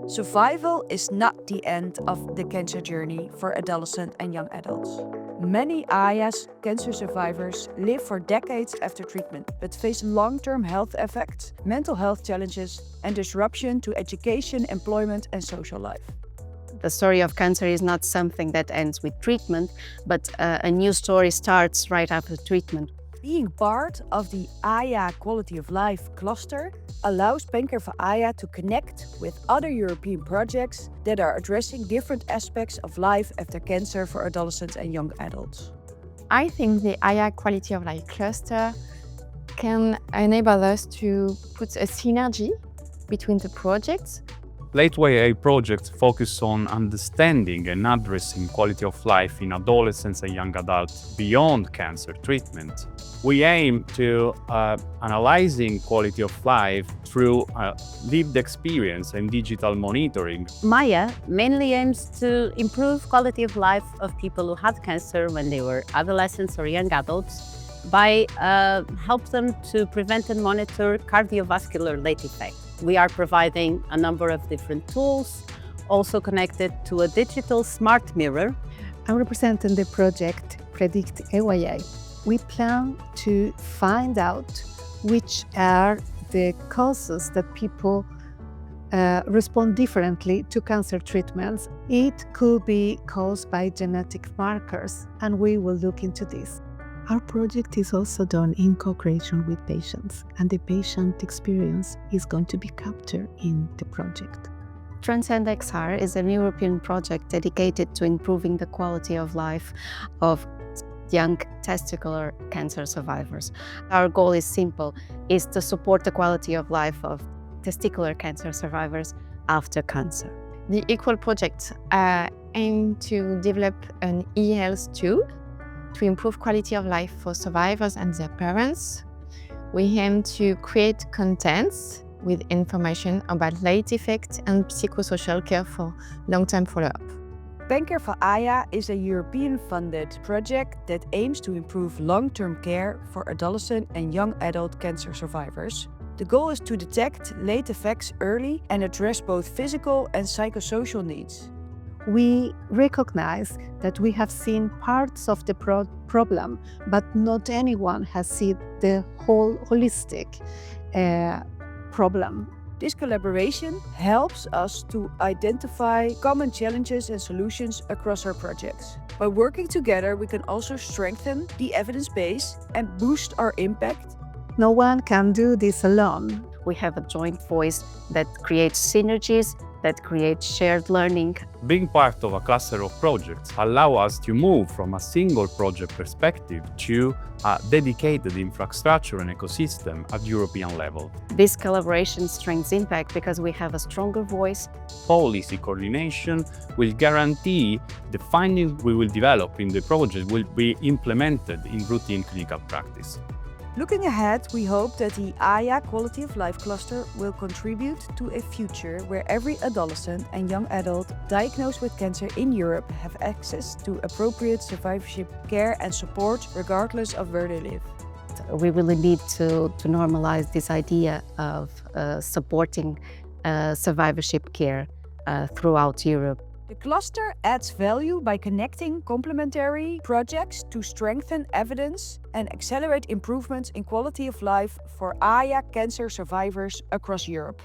Survival is not the end of the cancer journey for adolescent and young adults. Many AYA's cancer survivors live for decades after treatment, but face long-term health effects, mental health challenges, and disruption to education, employment, and social life. The story of cancer is not something that ends with treatment, but a new story starts right after treatment. Being part of the AYA Quality of Life Cluster allows PredictAYA to connect with other European projects that are addressing different aspects of life after cancer for adolescents and young adults. I think the AYA Quality of Life Cluster can enable us to put a synergy between the projects. PredictAYA projects focus on understanding and addressing quality of life in adolescents and young adults beyond cancer treatment. We aim to analyzing quality of life through lived experience and digital monitoring. MAYA mainly aims to improve quality of life of people who had cancer when they were adolescents or young adults by help them to prevent and monitor cardiovascular late effects. We are providing a number of different tools, also connected to a digital smart mirror. I'm representing the project PredictAYA. We plan to find out which are the causes that people respond differently to cancer treatments. It could be caused by genetic markers, and we will look into this. Our project is also done in co-creation with patients, and the patient experience is going to be captured in the project. TRANSCEND-XR is an European project dedicated to improving the quality of life of young testicular cancer survivors. Our goal is simple, is to support the quality of life of testicular cancer survivors after cancer. The e-QuoL project aims to develop an e-health tool to improve quality of life for survivors and their parents. We aim to create contents with information about late effects and psychosocial care for long-term follow-up. PredictAYA is a European-funded project that aims to improve long-term care for adolescent and young adult cancer survivors. The goal is to detect late effects early and address both physical and psychosocial needs. We recognize that we have seen parts of the problem, but not anyone has seen the whole holistic problem. This collaboration helps us to identify common challenges and solutions across our projects. By working together, we can also strengthen the evidence base and boost our impact. No one can do this alone. We have a joint voice that creates synergies, that creates shared learning. Being part of a cluster of projects allow us to move from a single project perspective to a dedicated infrastructure and ecosystem at European level. This collaboration strengthens impact because we have a stronger voice. Policy coordination will guarantee the findings we will develop in the project will be implemented in routine clinical practice. Looking ahead, we hope that the AYA Quality of Life Cluster will contribute to a future where every adolescent and young adult diagnosed with cancer in Europe have access to appropriate survivorship care and support regardless of where they live. We really need to normalize this idea of supporting survivorship care throughout Europe. The cluster adds value by connecting complementary projects to strengthen evidence and accelerate improvements in quality of life for AYA cancer survivors across Europe.